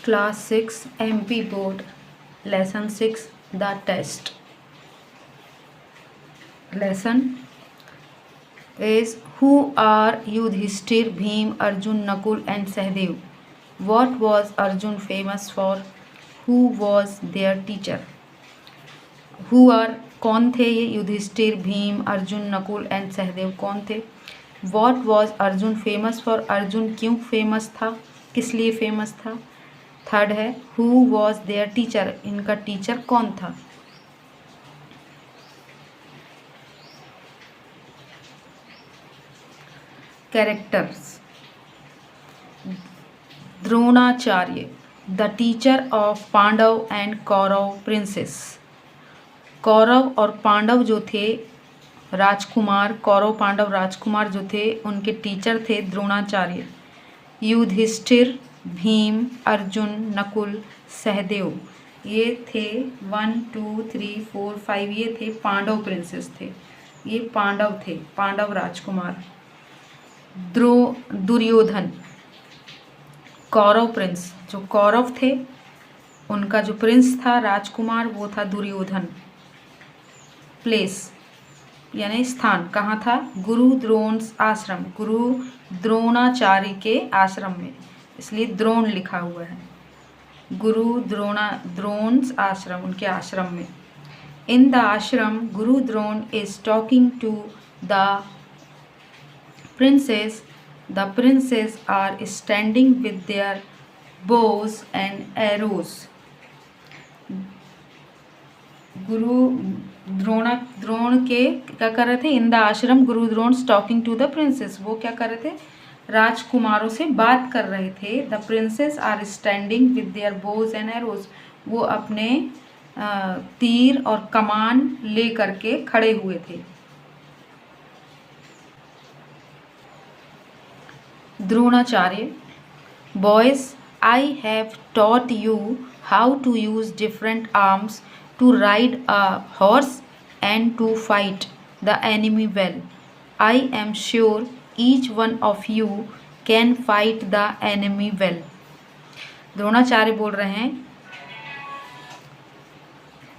Class 6 MP Board Lesson 6 The Test. Lesson is who are Yudhishthir, Bhim, Arjun, Nakul and Sahdev? What was Arjun famous for? Who was their teacher? Who are कौन थे ये Yudhishthir, Bhim, Arjun, Nakul and Sahdev कौन थे? What was Arjun famous for, Arjun क्यों famous था, किस लिए famous था? थर्ड है हु वॉज देयर टीचर, इनका टीचर कौन था? Characters. Dronacharya, the teacher of Pandav and Kaurava princes. Kaurava और पांडव जो थे राजकुमार, कौरव पांडव राजकुमार जो थे उनके टीचर थे द्रोणाचार्य. युधिष्ठिर, भीम, अर्जुन, नकुल, सहदेव ये थे 1 2 3 4 5 ये थे पांडव प्रिंसेस थे, ये पांडव थे, पांडव राजकुमार. दुर्योधन कौरव प्रिंस, जो कौरव थे उनका जो प्रिंस था राजकुमार वो था दुर्योधन. प्लेस यानी स्थान कहाँ था? गुरु द्रोण आश्रम, गुरु द्रोणाचार्य के आश्रम में, इसलिए द्रोण लिखा हुआ है. गुरु द्रोण आश्रम, उनके आश्रम में. इन the ashram Guru Drona is talking to the princes. The princes are standing with their bows and arrows. गुरु द्रोण के क्या कर रहे थे? इन the ashram Guru Drona talking to the princes, वो क्या कर रहे थे? राजकुमारों से बात कर रहे थे. The princes are standing with their bows and arrows, वो अपने तीर और कमान ले करके खड़े हुए थे. Dronacharya, boys I have taught you how to use different arms to ride a horse and to fight the enemy well. I am sure each one of you can fight the enemy well. Dronacharya बोल रहे हैं,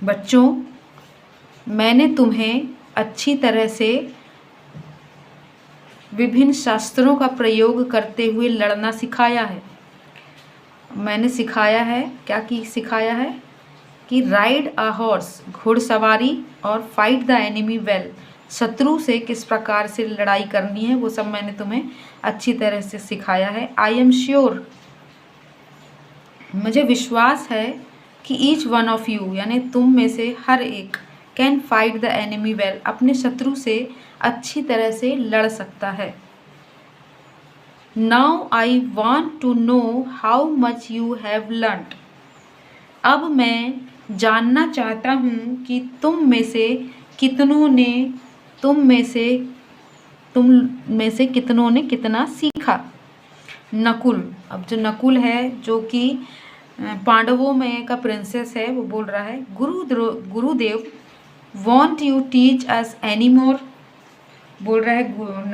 बच्चों मैंने तुम्हें अच्छी तरह से विभिन्न शास्त्रों का प्रयोग करते हुए लड़ना सिखाया है. मैंने सिखाया है, क्या की सिखाया है? कि राइड अ हॉर्स, घुड़सवारी, और फाइट द एनिमी वेल, शत्रु से किस प्रकार से लड़ाई करनी है वो सब मैंने तुम्हें अच्छी तरह से सिखाया है. आई एम श्योर, मुझे विश्वास है कि ईच वन ऑफ यू यानी तुम में से हर एक can fight the enemy well, अपने शत्रु से अच्छी तरह से लड़ सकता है. Now I want to know how much you have learnt. अब मैं जानना चाहता हूँ कि तुम में से कितनों ने कितना सीखा. नकुल, अब जो नकुल है जो कि पांडवों में का प्रिंसेस है वो बोल रहा है, गुरुदेव want you teach us any more. बोल रहा है,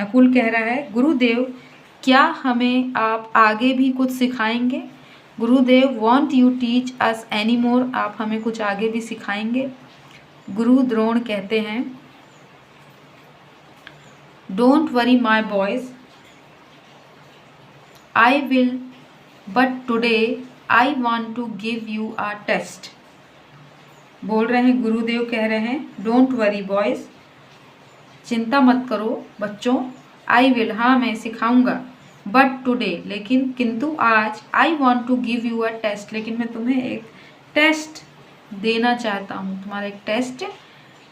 नकुल कह रहा है, गुरुदेव क्या हमें आप आगे भी कुछ सिखाएंगे? गुरुदेव want you teach us any more, आप हमें कुछ आगे भी सिखाएंगे? गुरु द्रोण कहते हैं, don't worry my boys, I will, but today I want to give you a test. बोल रहे हैं, गुरुदेव कह रहे हैं, डोंट वरी बॉयज, चिंता मत करो बच्चों, आई विल, हाँ मैं सिखाऊंगा, बट टुडे, लेकिन किंतु आज, I want to give you a test, लेकिन मैं तुम्हें एक टेस्ट देना चाहता हूँ, तुम्हारा एक टेस्ट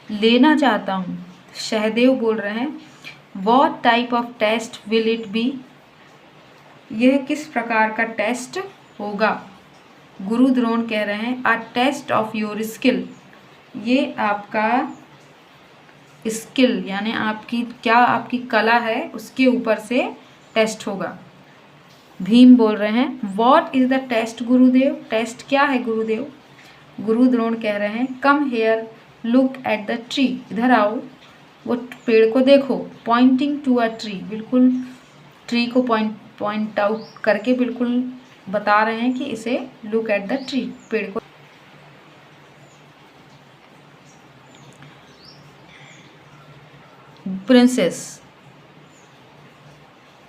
लेना चाहता हूँ. सहदेव बोल रहे हैं, what type of test will it be, यह किस प्रकार का टेस्ट होगा? गुरु द्रोण कह रहे हैं, a test of your skill, ये आपका स्किल यानी आपकी कला है उसके ऊपर से टेस्ट होगा. भीम बोल रहे हैं, what is the test Gurudev, test क्या है गुरुदेव? गुरु द्रोण कह रहे हैं, come here look at the tree, इधर आओ, वो पेड़ को देखो. पॉइंटिंग टू अ ट्री, बिल्कुल ट्री को पॉइंट आउट करके बिल्कुल बता रहे हैं कि इसे लुक एट द ट्री, पेड़ को। Princess,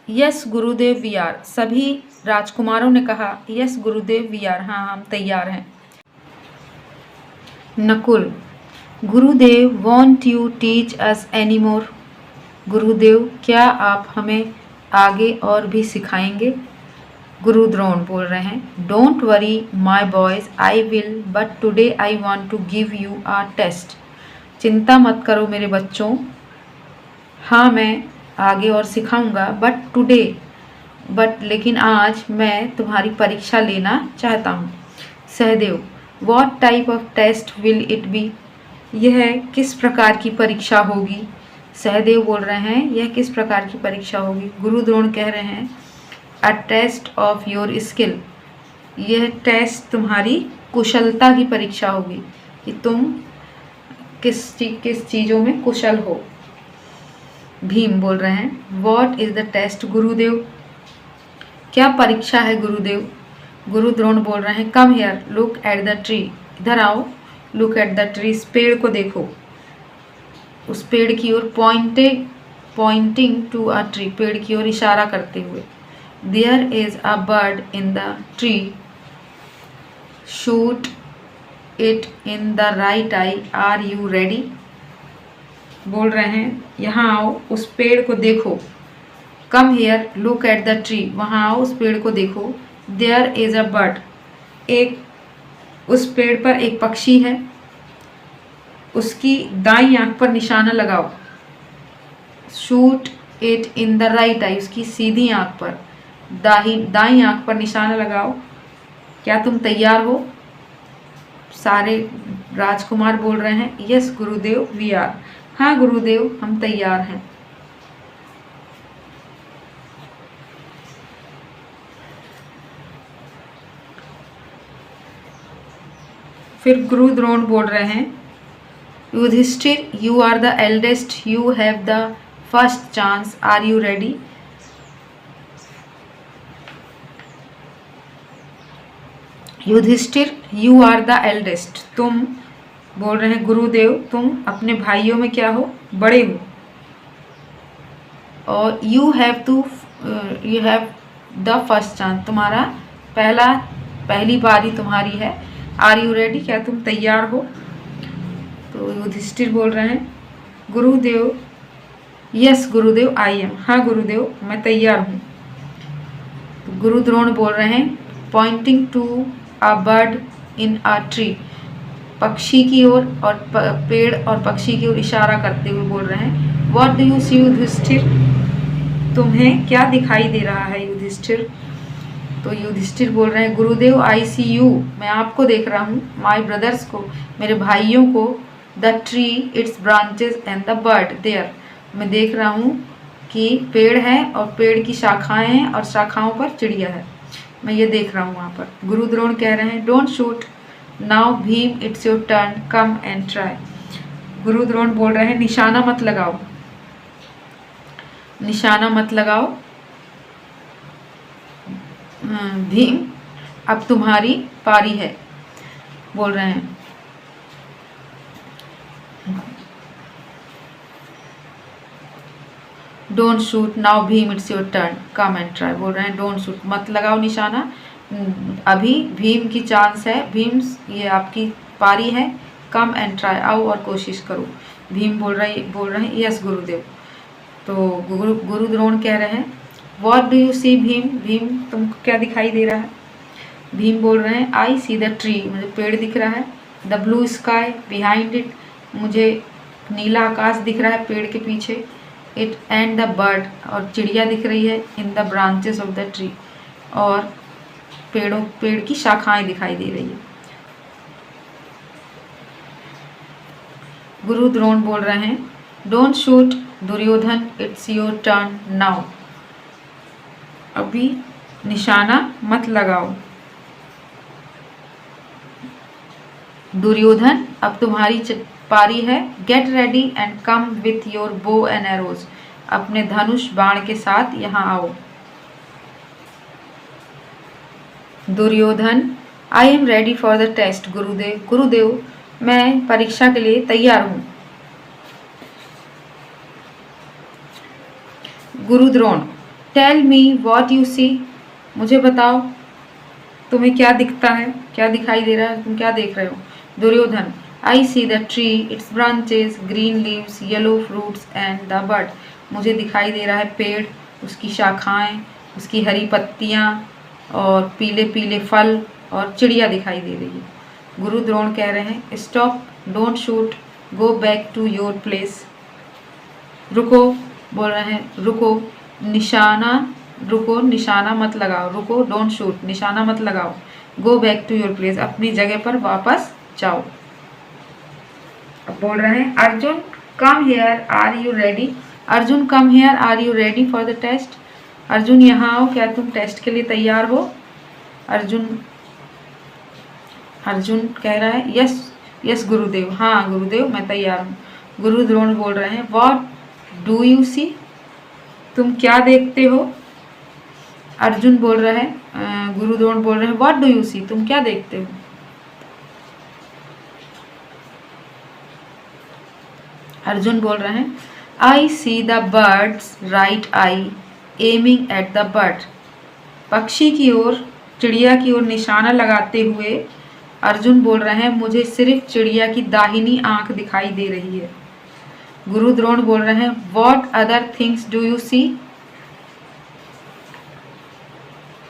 yes Gurudev we are, सभी राजकुमारों ने कहा यस गुरुदेव वी आर, हाँ हम तैयार हैं। नकुल, गुरुदेव want you teach us any more, गुरुदेव क्या आप हमें आगे और भी सिखाएंगे। गुरु द्रोण बोल रहे हैं, don't worry my boys I will, but today I want to give you a test, चिंता मत करो मेरे बच्चों, हाँ मैं आगे और सिखाऊंगा, बट लेकिन आज मैं तुम्हारी परीक्षा लेना चाहता हूँ। Sahdev, what type of test will it be, यह किस प्रकार की परीक्षा होगी। सहदेव बोल रहे हैं यह किस प्रकार की परीक्षा होगी। गुरु द्रोण कह रहे हैं a test of your skill, यह टेस्ट तुम्हारी कुशलता की परीक्षा होगी कि तुम किस चीज़ों में कुशल हो। भीम बोल रहे हैं व्हाट इज द टेस्ट गुरुदेव, क्या परीक्षा है गुरुदेव। गुरु द्रोण बोल रहे हैं कम here look at the tree, इधर आओ, लुक एट द ट्री, इस पेड़ को देखो, उस पेड़ की ओर, पॉइंटिंग टू अ ट्री, पेड़ की ओर इशारा करते हुए। There is a bird in the tree, shoot it in the right eye, are you ready, बोल रहे हैं यहाँ आओ, उस पेड़ को देखो। Come here look at the tree, वहाँ आओ, उस पेड़ को देखो। देयर इज अ बर्ड, एक, उस पेड़ पर एक पक्षी है, उसकी दाईं आंख पर निशाना लगाओ। Shoot it in the right आई, उसकी सीधी आंख पर, दाईं आंख पर निशाना लगाओ। क्या तुम तैयार हो। सारे राजकुमार बोल रहे हैं यस गुरुदेव वी आर, हाँ गुरुदेव हम तैयार हैं। फिर गुरु द्रोण बोल रहे हैं Yudhishthir you are the eldest, you have the first chance, are you ready. Yudhishthir you are the eldest, तुम, बोल रहे हैं गुरुदेव तुम अपने भाइयों में क्या हो, बड़े हो, और you have the first chance, तुम्हारा पहली बारी तुम्हारी है। आर यू रेडी, क्या तुम तैयार हो। तो युधिष्ठिर बोल रहे हैं गुरुदेव यस गुरुदेव आई एम, हाँ गुरुदेव मैं तैयार हूँ। तो गुरु द्रोण बोल रहे हैं pointing to a bird in a tree, पक्षी की ओर और पेड़ और पक्षी की ओर इशारा करते हुए बोल रहे हैं व्हाट डू यू सी युधिष्ठिर, तुम्हें क्या दिखाई दे रहा है युधिष्ठिर। तो युधिष्ठिर बोल रहे हैं गुरुदेव आई सी यू, मैं आपको देख रहा हूँ, माय ब्रदर्स को, मेरे भाइयों को, the tree its branches and the bird there, मैं देख रहा हूँ कि पेड़ है और पेड़ की शाखाएं हैं और शाखाओं पर चिड़िया है, मैं ये देख रहा हूँ वहाँ पर। गुरु द्रोण कह रहे हैं don't shoot now Bhim it's your turn come and try, गुरु द्रोण बोल रहे हैं निशाना मत लगाओ, निशाना मत लगाओ भीम अब तुम्हारी पारी है, बोल रहे हैं। Don't shoot now Bhim it's your turn come and try, बोल रहे हैं डोंट शूट, मत लगाओ निशाना, अभी भीम की चांस है, भीम ये आपकी पारी है, कम एंड ट्राई आओ और कोशिश करो। भीम बोल रहे हैं यस गुरुदेव। तो गुरु द्रोण कह रहे हैं व्हाट डू यू सी भीम, भीम तुमको क्या दिखाई दे रहा है। भीम बोल रहे हैं आई सी द ट्री, मुझे पेड़ दिख रहा है, the blue sky behind it, मुझे नीला आकाश दिख रहा है पेड़ के पीछे, इट एंड द बर्ड और चिड़िया दिख रही है, in the branches of the tree और पेड़ की शाखाएं दिखाई दे रही है। गुरु द्रोण बोल रहे हैं don't shoot Duryodhan it's your turn now, अभी निशाना मत लगाओ। दुर्योधन अब तुम्हारी पारी है, get ready and come with your bow and arrows, अपने धनुष बाण के साथ यहाँ आओ। Duryodhan I am ready for the test गुरुदेव। गुरुदेव मैं परीक्षा के लिए तैयार हूँ। Gurudrona tell me what you see. मुझे बताओ तुम्हें क्या दिखता है, क्या दिखाई दे रहा है, तुम क्या देख रहे हो। Duryodhana I see the tree, its branches, green leaves, yellow fruits and the bird. मुझे दिखाई दे रहा है पेड़, उसकी शाखाएं, उसकी हरी पत्तियां और पीले पीले फल और चिड़िया दिखाई दे रही है। गुरु द्रोण कह रहे हैं stop, don't shoot, go back to your place. रुको, बोल रहे हैं रुको, निशाना मत लगाओ। रुको, डोंट शूट, निशाना मत लगाओ। Go back to your place, अपनी जगह पर वापस जाओ। अब बोल रहे हैं Arjun come here, are you ready. Arjun come here, are you ready for the test. Arjun यहाँ आओ, क्या तुम टेस्ट के लिए तैयार हो। अर्जुन कह रहा है यस यस गुरुदेव, हाँ गुरुदेव मैं तैयार हूँ। गुरु द्रोण बोल रहे हैं व्हाट डू यू सी, तुम क्या देखते हो। अर्जुन बोल रहे हैं, गुरु द्रोण बोल रहे हैं व्हाट डू यू सी, तुम क्या देखते हो। अर्जुन बोल रहे हैं I see the birds right I aiming at the bird. पक्षी की ओर, चिड़िया की ओर निशाना लगाते हुए अर्जुन बोल रहे हैं मुझे सिर्फ चिड़िया की दाहिनी आंख दिखाई दे रही है। गुरु द्रोण बोल रहे हैं what other things do you see,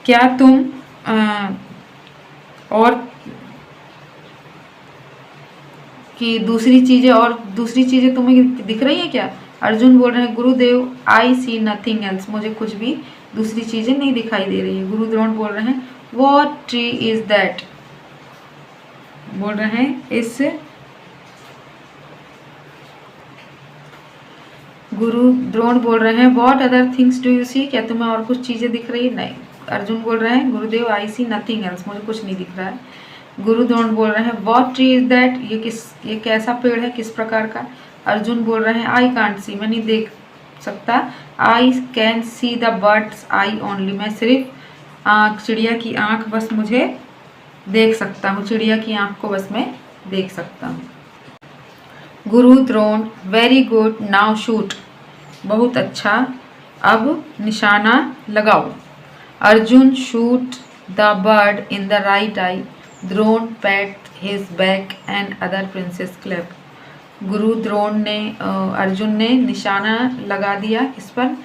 क्या तुम और कि दूसरी चीजें तुम्हें दिख रही है क्या। अर्जुन बोल रहे हैं गुरुदेव आई सी नथिंग एल्स, मुझे कुछ भी दूसरी चीजें नहीं दिखाई दे रही है। गुरु द्रोण बोल रहे हैं व्हाट ट्री इज दैट, बोल रहे हैं इस गुरु द्रोण बोल रहे हैं what other things do you see, क्या तुम्हें और कुछ चीजें दिख रही है। नहीं। अर्जुन बोल रहे हैं गुरुदेव आई सी नथिंग एल्स, मुझे कुछ नहीं दिख रहा है। गुरु द्रोण बोल रहे हैं व्हाट ट्री इज दैट, ये कैसा पेड़ है, किस प्रकार का। अर्जुन बोल रहे हैं आई कांट सी, मैं नहीं देख सकता। I can see the birds I only, मैं सिर्फ चिड़िया की आंख बस मुझे देख सकता हूँ, चिड़िया की आंख को बस मैं देख सकता हूँ। Guru Drona very good now shoot, बहुत अच्छा, अब निशाना लगाओ। Arjun shoot the bird in the right eye, Drona pat his back and other princes clap. Guru Drona ने अर्जुन ने निशाना लगा दिया इस पर,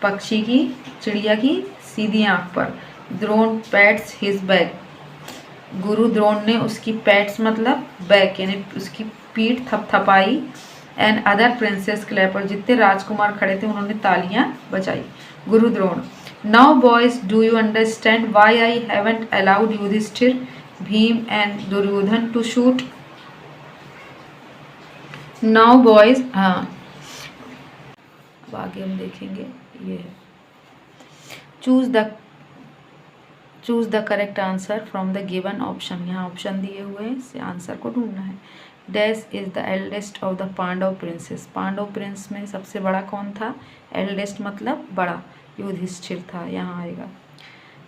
पक्षी की, चिड़िया की सीधी आंख पर। द्रोण पैट्स हिज बैक, गुरु द्रोण ने उसकी पैट्स मतलब बैक यानी उसकी पीठ थपथपाई। एंड अदर प्रिंसेस क्लैप, और जितने राजकुमार खड़े थे उन्होंने तालियां बजाई। Guru Drona now boys do you understand why I haven't allowed Yudhishthir, Bhim and Duryodhan to shoot. Now boys, हाँ अब आगे हम देखेंगे, ये है choose the correct answer from the given option. यहाँ ऑप्शन दिए हुए हैं, इससे आंसर को ढूंढना है। Dash is the eldest of the Pandav princes, Pandav Prince में सबसे बड़ा कौन था। एल्डेस्ट मतलब बड़ा, युधिष्ठिर था, यहाँ आएगा।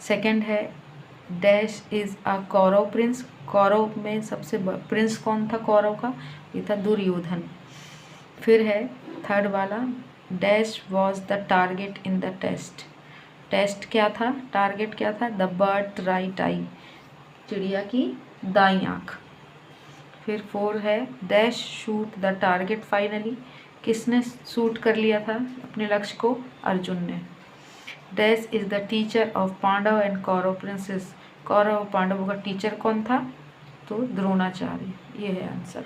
सेकंड है dash is a Kaurava prince, Kaurava में सबसे प्रिंस कौन था कौरव का, ये था दुर्योधन। फिर है थर्ड वाला dash was the target in the test, test क्या था, टारगेट क्या था, द बर्ड राइट आई, चिड़िया की दाईं आँख। फिर 4 है dash shoot the target finally, किसने शूट कर लिया था अपने लक्ष्य को, अर्जुन ने। Dash is the teacher of Pandav and Kaurava princes, Kaurava और पांडवों का टीचर कौन था, तो द्रोणाचार्य। ये है आंसर।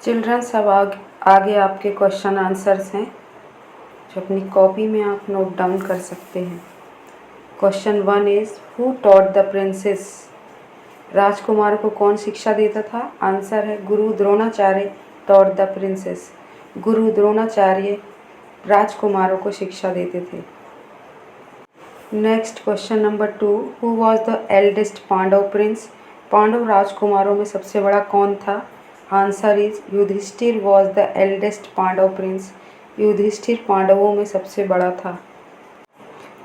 चिल्ड्रंस अब आगे आपके क्वेश्चन आंसर्स हैं जो अपनी कॉपी में आप नोट डाउन कर सकते हैं। Question 1 is who taught the princes, राजकुमार को कौन शिक्षा देता था। आंसर है गुरु द्रोणाचार्य टॉट द प्रिंसेस, गुरु द्रोणाचार्य राजकुमारों को शिक्षा देते थे। Next question number 2, who was the eldest Pandava prince, Pandava राजकुमारों में सबसे बड़ा कौन था। Answer is Yudhishthira was the eldest Pandava prince, Yudhishthira पांडवों में सबसे बड़ा था।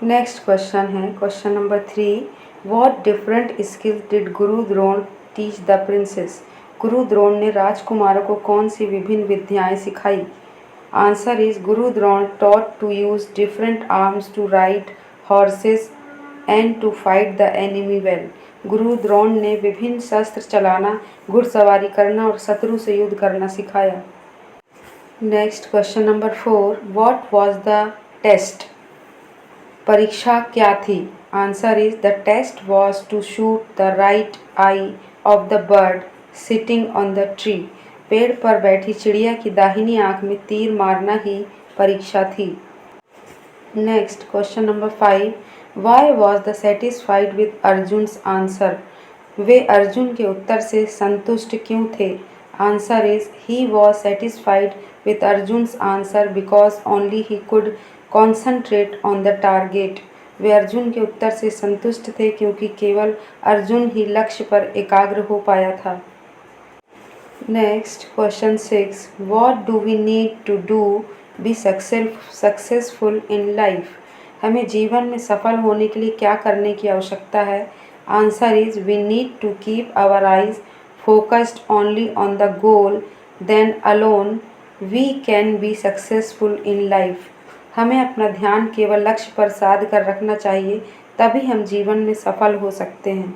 नेक्स्ट क्वेश्चन है question number 3, what different skills did Guru Drona teach the princess? गुरु द्रोण ने राजकुमारों को कौन सी विभिन्न विद्याएं सिखाई? Answer is Guru Drona taught to use different arms to ride horses and to fight the enemy well. Guru Drona ने विभिन्न शस्त्र चलाना, घुड़सवारी करना और शत्रु से युद्ध करना सिखाया। Next question number 4, what was the test? परीक्षा क्या थी? Answer is the test was to shoot the right eye of the bird sitting on the tree. पेड़ पर बैठी चिड़िया की दाहिनी आंख में तीर मारना ही परीक्षा थी। Next question number 5, why was the satisfied with Arjun's answer? वे अर्जुन के उत्तर से संतुष्ट क्यों थे? Answer is he was satisfied with Arjun's answer because only he could concentrate on the target. वे अर्जुन के उत्तर से संतुष्ट थे क्योंकि केवल अर्जुन ही लक्ष्य पर एकाग्र हो पाया था। Next question 6, what do we need to do be successful in life? हमें जीवन में सफल होने के लिए क्या करने की आवश्यकता है? Answer is we need to keep our eyes focused only on the goal, then alone we can be successful in life. हमें अपना ध्यान केवल लक्ष्य पर साध कर रखना चाहिए, तभी हम जीवन में सफल हो सकते हैं।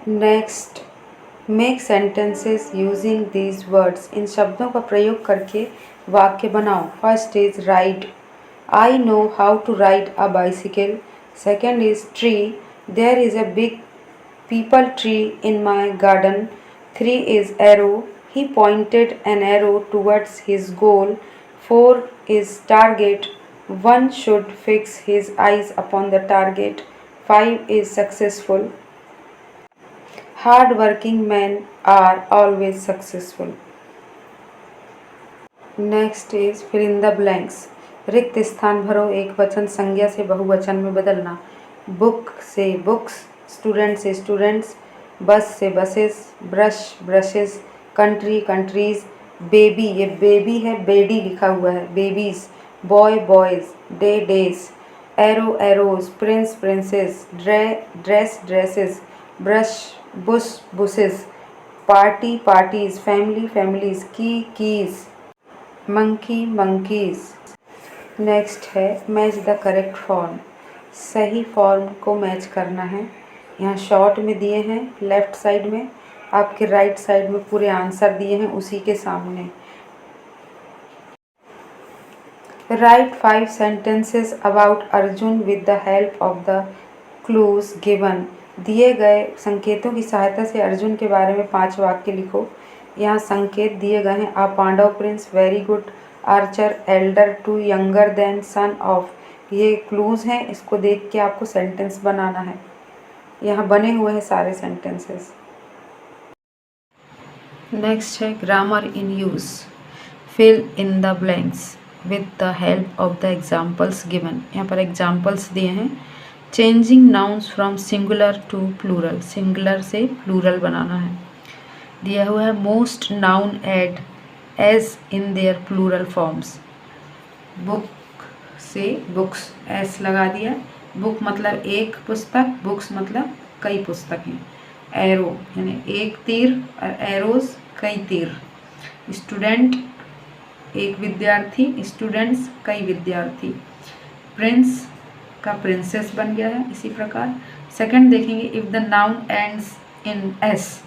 Next, make sentences using these words. इन शब्दों का प्रयोग करके वाक्य बनाओ। First is ride, I know how to ride a bicycle. Second is tree, there is a big peepal tree in my garden. Three is arrow, he pointed an arrow towards his goal. 4 is target, one should fix his eyes upon the target. 5 is successful, hard working men are always successful. Next is fill in the blanks. रिक्त स्थान भरो, एक वचन संज्ञा से बहुवचन में बदलना। बुक से बुक्स, स्टूडेंट से स्टूडेंट्स, बस से buses, brush brushes, country countries, baby, ये बेबी है, बेडी लिखा हुआ है, babies, boy boys, day days, arrow arrows, Prince princess, dress dresses, brush Bush buses, party parties, family families, की कीज, मंकी मंकीज। नेक्स्ट है मैच द करेक्ट फॉर्म। सही form को match करना है। यहाँ शॉर्ट में दिए हैं, लेफ्ट साइड में, आपके राइट साइड में पूरे आंसर दिए हैं उसी के सामने। Right 5 sentences about Arjun with the help of the clues given. दिए गए संकेतों की सहायता से अर्जुन के बारे में 5 वाक्य लिखो। यहाँ संकेत दिए गए हैं, a Pandava prince, very good archer, elder to younger than, son of. ये क्लूज हैं, इसको देख के आपको सेंटेंस बनाना है। यहाँ बने हुए हैं सारे सेंटेंसेस। नेक्स्ट है grammar in use. Fill in the blanks with the help of the examples given. यहाँ पर एग्जाम्पल्स दिए हैं। Changing nouns from singular to plural, singular से प्लूरल बनाना है। दिया हुआ है most noun add as in their plural forms. Book से बुक्स, एस लगा दिया। बुक मतलब एक पुस्तक, बुक्स मतलब कई पुस्तकें। एरो यानी एक तीर और एरोज कई तीर। स्टूडेंट एक विद्यार्थी, स्टूडेंट्स कई विद्यार्थी। प्रिंस का प्रिंसेस बन गया है। इसी प्रकार सेकंड देखेंगे, if the noun ends in S,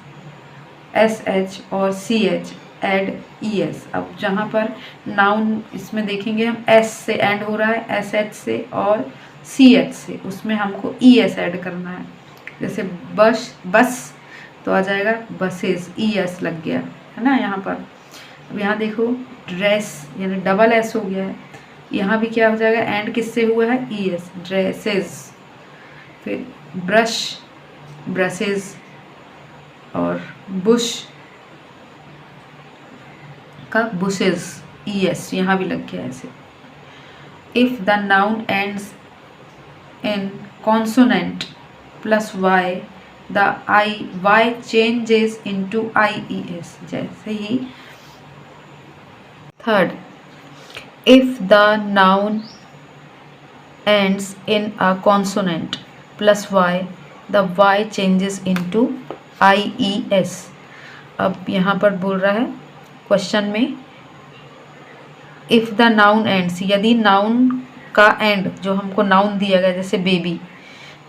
S H और C H add E S. अब जहाँ पर नाउन इसमें देखेंगे हम एस से एंड हो रहा है, एस एच से और सी एच से, उसमें हमको ई एस ऐड करना है। जैसे बस, बस तो आ जाएगा बसेस, ई एस लग गया है ना यहाँ पर। अब यहाँ देखो ड्रेस यानी डबल एस हो गया है। यहाँ भी क्या हो जाएगा, एंड किससे हुआ है, ई एस, ड्रेसेस। फिर ब्रश, ब्रशेस और बुश का बुशेस, ई एस यहाँ भी लग गया ऐसे। If the noun ends in consonant plus Y, the I Y changes into I E S. जैसे ही third, if the noun ends in a consonant plus y, the y changes into IES। अब यहाँ पर बोल रहा है question में, if the noun ends, यदि नाउन का एंड, जो हमको नाउन दिया गया जैसे बेबी,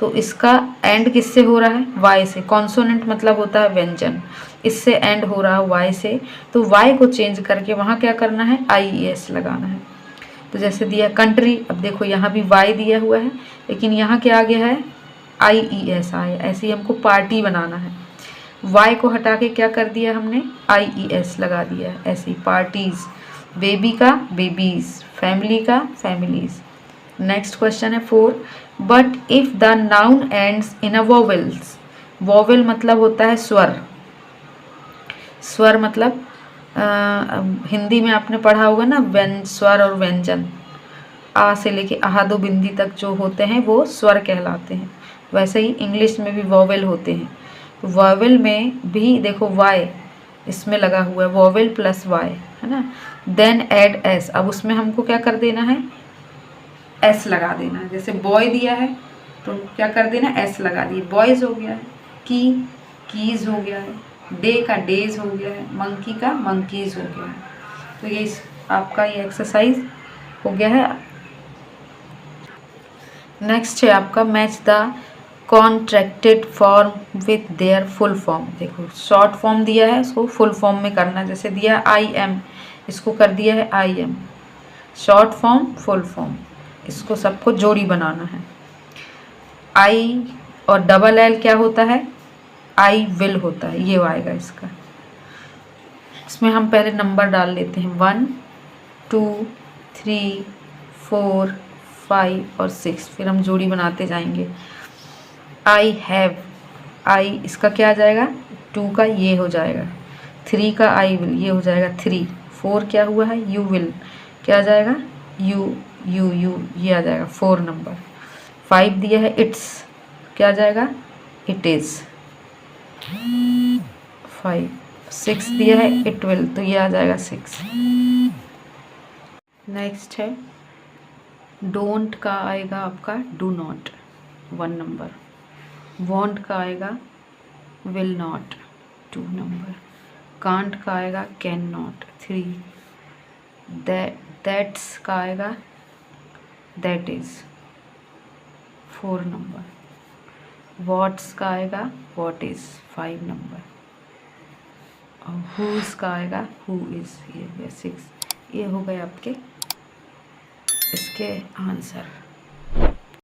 तो इसका एंड किससे हो रहा है? वाई से। कॉन्सोनेंट मतलब होता है व्यंजन, इससे एंड हो रहा है वाई से, तो वाई को चेंज करके वहाँ क्या करना है? IES लगाना है। तो जैसे दिया कंट्री, अब देखो यहाँ भी वाई दिया हुआ है, लेकिन यहाँ क्या आ गया है? IES आया। ऐसे ही हमको पार्टी बनाना है, वाई को हटा के क्या कर दिया हमने? IES लगा दिया है। ऐसे ही पार्टीज, बेबी का बेबीज, फैमिली का फैमिलीज। नेक्स्ट क्वेश्चन है 4, but if the noun ends in a vowels, vowel मतलब होता है स्वर, स्वर मतलब हिंदी में आपने पढ़ा होगा ना, स्वर और व्यंजन, आ से लेके आहा दो बिंदी तक जो होते हैं वो स्वर कहलाते हैं, वैसे ही इंग्लिश में भी वोवेल होते हैं। तो वोवेल में भी देखो वाई इसमें लगा हुआ है, वोवेल प्लस वाई, है ना। देन ऐड एस, अब उसमें हमको क्या कर देना है? एस लगा देना है। जैसे बॉय दिया है तो क्या कर देना? एस लगा दिए, बॉयज़ हो गया है, कीज हो गया है, डे का डेज हो गया है, मंकी का मंकीज हो गया है। तो ये आपका ये एक्सरसाइज हो गया है। नेक्स्ट है आपका match the contracted form with their full form. देखो शॉर्ट फॉर्म दिया है, उसको फुल फॉर्म में करना है। जैसे दिया है आई एम, इसको कर दिया है I am, short form full form, इसको सबको जोड़ी बनाना है। आई और डबल एल क्या होता है? आई विल होता है, ये आएगा इसका। इसमें हम पहले नंबर डाल लेते हैं 1 2 3 4 5 और 6, फिर हम जोड़ी बनाते जाएंगे। आई हैव, आई इसका क्या आ जाएगा? 2 का ये हो जाएगा, 3 का आई विल ये हो जाएगा 3, 4 क्या हुआ है? यू विल, क्या आ जाएगा? यू ये आ जाएगा 4 नंबर। 5 दिया है इट्स, क्या आ जाएगा? It is 5। 6 दिया है इट विल, तो ये आ जाएगा 6। नेक्स्ट है डोंट का आएगा आपका डू नॉट 1 नंबर, वॉन्ट का आएगा विल नॉट 2 नंबर, कांट का आएगा कैन नॉट 3, दैट्स का आएगा दैट इज़ 4 नंबर, व्हाट्स का आएगा व्हाट इज़ 5 नंबर, और हुज़ का आएगा हु इज़, ये 6। ये हो गए आपके इसके आंसर।